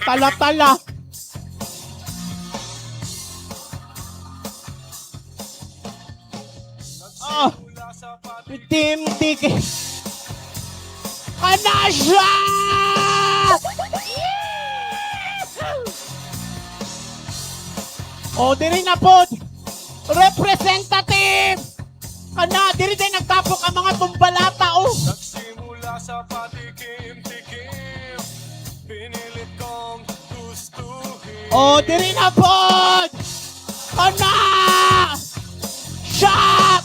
Tala-tala. Oh, timtik. Kanasya! O, diri na po. Representative! Kana, diri din nagtapok ang mga tumbalata, oh. Nagsimula sa patikim-tikim, pinilit kong gustuhin. O, diri na po. Kana! Shot!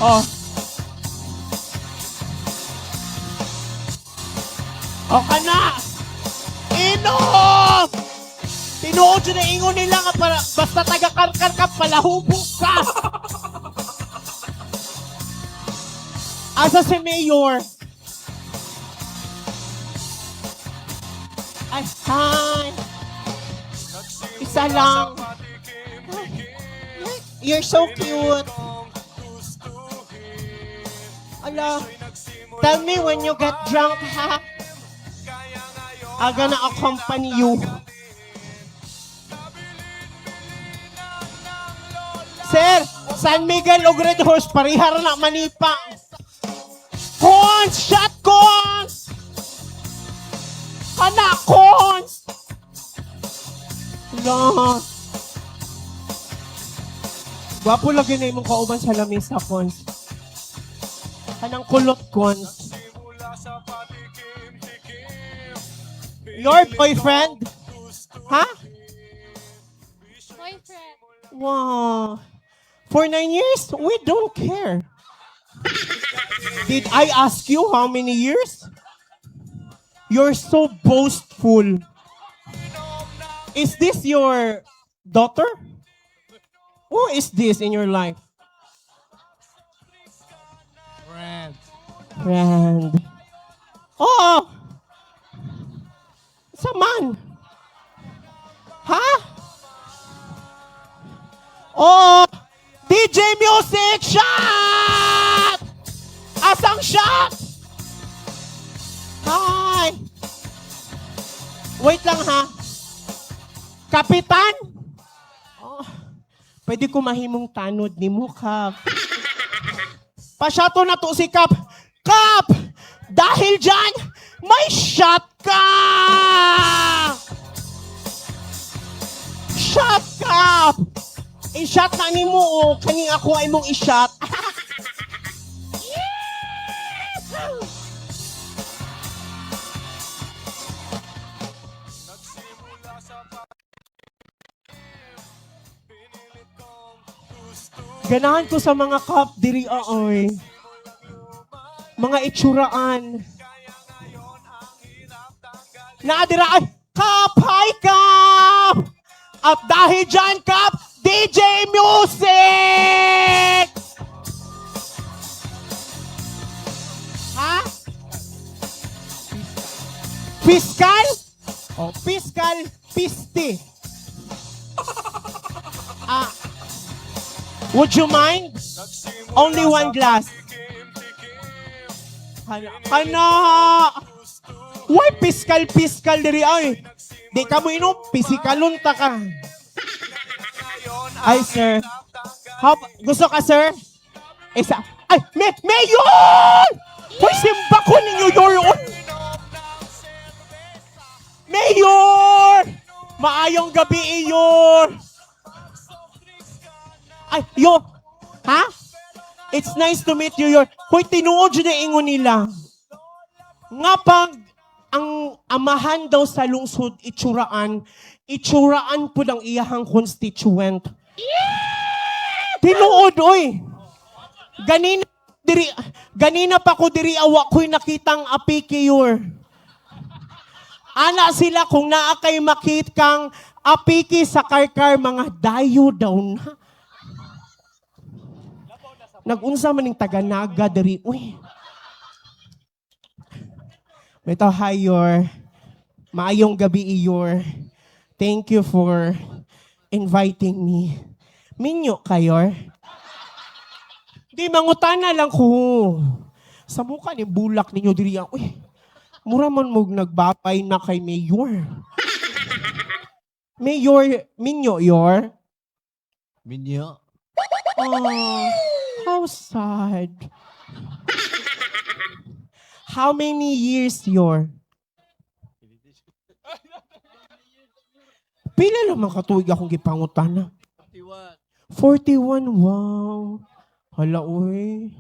Oh. O, kana! Inom! Tinuod yun na ingon nila nga para basta taga-karkar ka, palahubog ka! Asa si Mayor? Ay, hi! Isa lang. You're so cute. Ala, tell me when you get drunk, ha? I'm gonna accompany you. Sir, San Miguel o Red Horse, parihara na manipa. Cons! Shot cons! Kana, cons! Ala. Gwapo lagi na imong kauban sa lamesa, cons. Kanang kulot, cons. Your boyfriend? Ha? Boyfriend. Wow. For 9 years, we don't care. Did I ask you how many years? You're so boastful. Is this your daughter? Who is this in your life? Friend. Friend. Oh! Saman. Ha? Oh! DJ Music Shot! Asang shot? Hi! Wait lang ha. Kapitan? Oh, pwede ko mahimong tanod ni mo, Kap. Pasyato na to si Kap. Kap! Dahil dyan, may shot ka! Shot Kap! I-shot na ni mo, oh. Kaning ako ay mong i-shot. Ganahan ko sa mga Kap diri aoy. Mga itsuraan. Naadira ay Kap! Hi Kap! At dahil dyan Kap, DJ Music! Ha? Fiscal? O, fiscal, piste. Would you mind? Only one glass. Hana! Why fiscal diri ay? Di ka mo inom, pisikalon ta ka. Ay, sir. Gusto ka, sir? Isa. Ay, Mayor! Hoy, simba ko ninyo, Yor! Mayor! Maayong gabi, Yor! Ay, Yor! Ha? It's nice to meet you, Yor. Hoy, tinuod yun na ingon nila. Nga pag ang amahan daw sa lungsod, itsuraan po ng iyahang constituent. Tinuod, oy. Ganina pa ko diri awa ko'y nakitang apiki-yor. Ana sila kung naa kay makit kang apiki sa karkar, mga dayo daw na. Nagunsa man ning taga-naga diri, uy. Ito, hi, Yor. Maayong gabi, Yor. Thank you for inviting me. Minyo kayo? Di, mangutana lang ko. Sa mukha ni bulak ninyo diri. Uy, Mura man mo nagbapay na kay Mayor. Mayor, Minyo, yor? Minyo. Oh, how sad. How many years, yor? Pila naman katuig akong gipangutana. 41, wow. Hala, uy.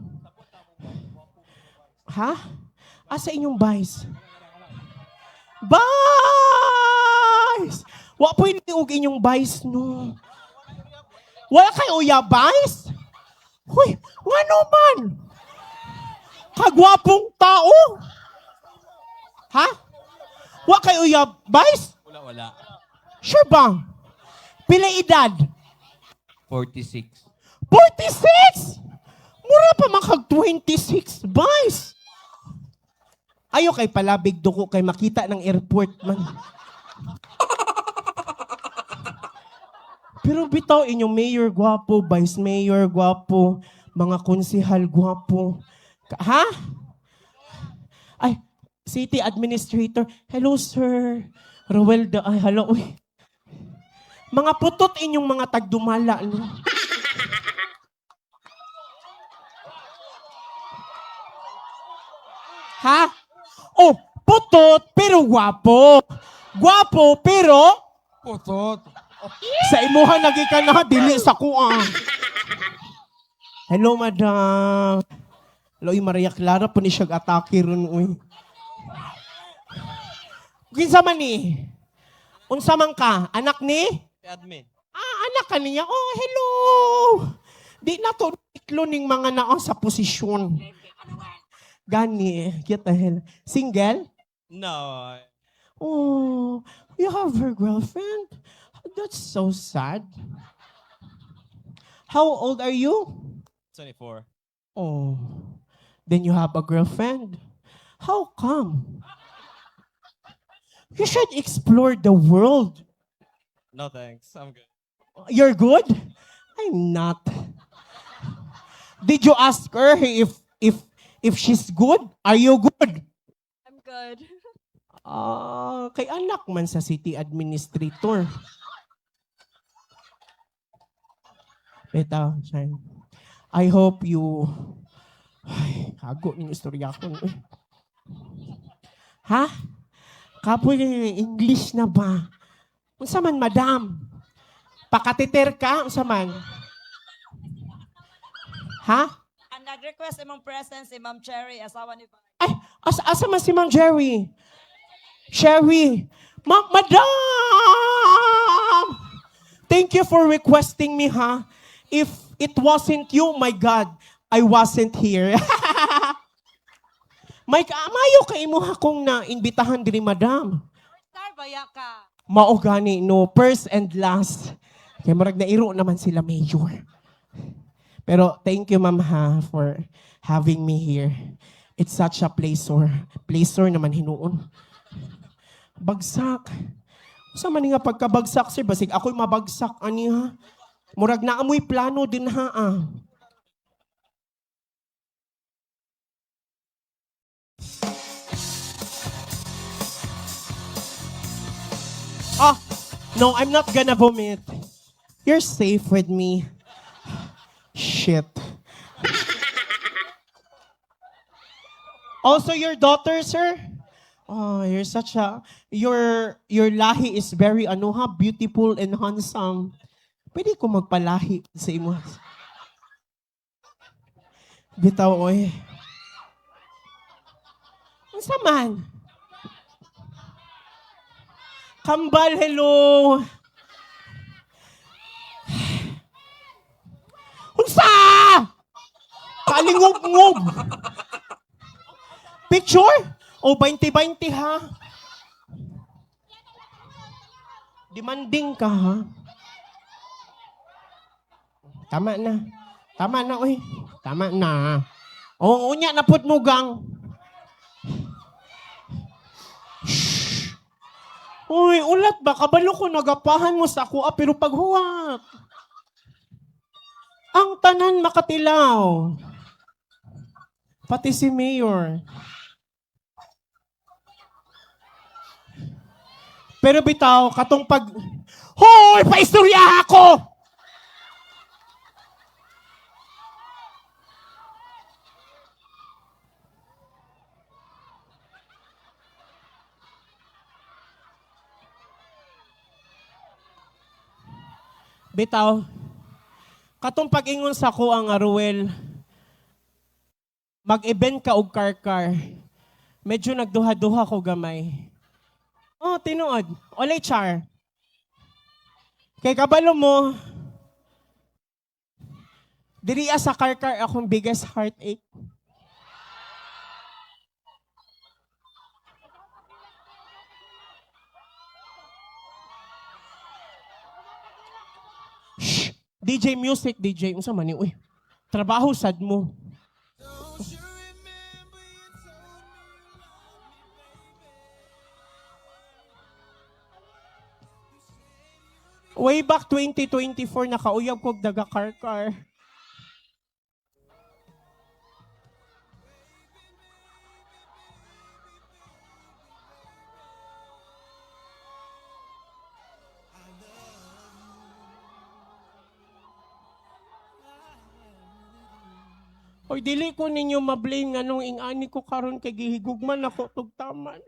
Ha? Asa inyong vice? Vice! Wa po iniug inyong vice, no? Wala kayo uya vice? Huy, nga naman! Kagwapong tao? Ha? Wa kayo uya vice? Wala. Sure ba? Pila edad? 46. 46! Mura pa makag 26, vice! Ayo kay palabig duko kay makita ng airport man. Pero bitaw inyong mayor gwapo, vice mayor gwapo, mga konsehal gwapo. Ha? Ay, city administrator. Hello, sir. Rowelda. Ay, hello. Uy. Mga putot inyong mga tagdumala. No? Ha? Oh, putot pero gwapo. Gwapo pero Putot. sa imuha nagi ka na dili sa kuha. Hello, madam. Hello, Maria Clara po ni siya atake ron, uy. Kinsa man ni? Unsa man ka? Anak ni? Admin. Anak ka niya. Oh, hello. Di na to iklo ning mga nao sa posisyon. Gani, get the hell. Single? No. Oh, you have her girlfriend? That's so sad. How old are you? 24. Oh, then you have a girlfriend? How come? You should explore the world. No thanks. I'm good. You're good? I'm not. Did you ask her if she's good? Are you good? I'm good. Kay anak man sa city administrator. Beta, Shine. I hope you... Ay, hago ng istorya ko. Ha? Kapoy English na ba? Unsa man, madam? Pakatiter ka? Unsa man? Ha? Ang nag-request imong presence si Ma'am Cherry, asawa ni Pai. Ay, asa man si Ma'am Jerry? Sherry. Madam! Thank you for requesting me, ha? If it wasn't you, my God, I wasn't here. Mike, mayo kay mo akong na-imbitahan diri, madam. Star, baya ka. Mao gani, no, first and last. Kaya marag nairo naman sila, Mayor. Pero thank you, ma'am, ha, for having me here. It's such a pleasure. Pleasure naman hinuon. Bagsak. Sa man nga pagkabagsak, sir, basig ako'y mabagsak, ani ha? Murag na amoy plano din ha, ah. Ah, no, I'm not gonna vomit. You're safe with me. Shit. Also, your daughter, sir? Oh, you're such a... Your lahi is very, beautiful and handsome. Pwede ko magpalahi sa imo. Bitaw, oy. Unsa man? Kambal, hello. Unsa? Kalingog-ngog. Picture? O 20-20 ha? Demanding ka ha? Tama na. Tama na, oy. Tama na. O, unya na put mo gang. Shh. Uy, ulat ba? Kabalo ko nagapahan mo sa ako, pero paghuwat. Ang tanan makatilaw. Pati si Mayor. Pero bitaw, katong pag... Hoy! Paistorya ako! Bitaw, katong pag-ingon sa ko ang Ruel, mag-event ka og car-car. Medyo nagduha-duha ko gamay. Oh, tinuod. Olay char. Kay kabalo mo, diriya sa car-car akong biggest heartache. Shh! DJ music, DJ. Unsa man ni? Uy, trabaho sad mo. Way back 2024, nakauyab kog daga car-car. Hoy, dili ko ninyo mablame nga nung ingani ko karon kay gihigugman ako tugtaman.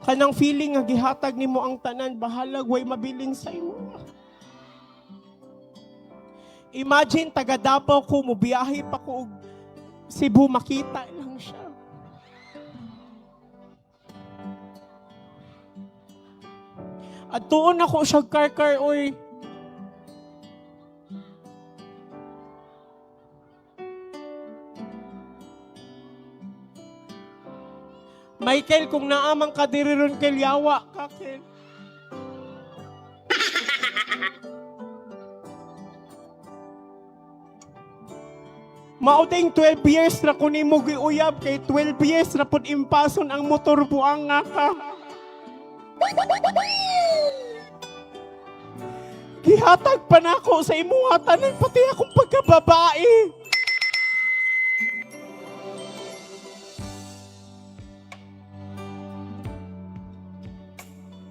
Kanang feeling nga gihatag nimo ang tanan, bahalag way mabiling sa imo. Imagine taga Davao ko, mubiyahe pa ko og Cebu, makita lang siya. At tuon ako siya car-car, oy. Michael, kung naamang ka diri ron kay yawa ka, Kel. Mauding 12 years na ko nimo giuyab, kay 12 years na pud impason ang motor buang nga ka. Gihatag pa na ako sa imuha tanan, pati akong pagkababae.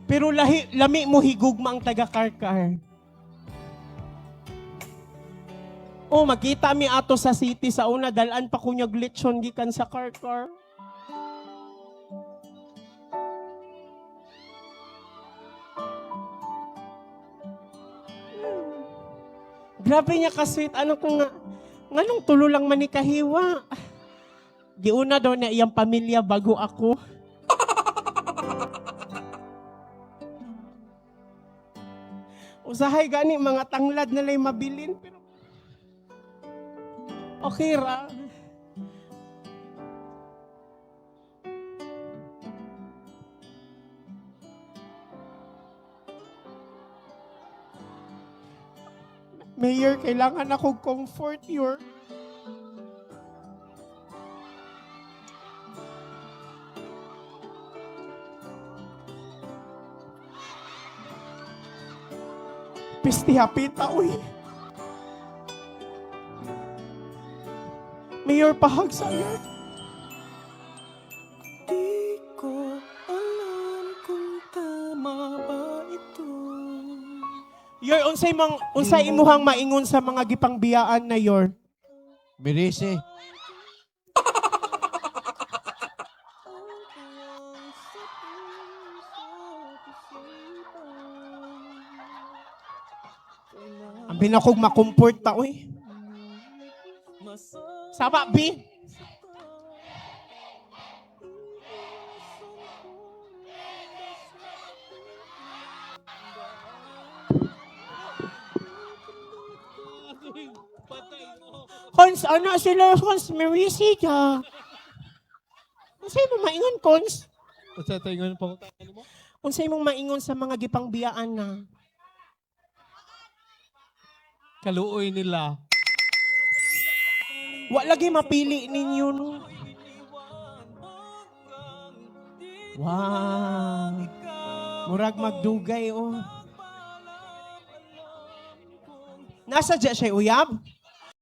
Pero lami mo higugma ang taga-car-car. Oh, makita mi ato sa city sa una, dalan pa kunya glitchon gikan sa car-car. Grabe niya ka-sweet. Ano kung nganong tulo lang man ni kahiwa? Giuna daw na iyang pamilya bago ako. Usahay gani mga tanglad na lay mabilin, pero okay ra. Mayor, kailangan ako comfort your... Pisti hapita, uy. Mayor, pahag sa'yo. Di ko alam kung tama ba ito. Yor, unsay imuhang maingon sa mga gipangbiyaan na yor? Berese. Ang binakog makomfort ta, uy. Saba, B. Cons, ano sila, Cons? Marisi ka. Unsay mo maingon, Cons? Sa taingon pa ko mo? Unsay mong maingon sa mga gipangbiyaan na? Kaluoy nila. Wa lagi mapili ninyo, no? Wow. Murag magdugay, oh. Nasa dya siya uyab?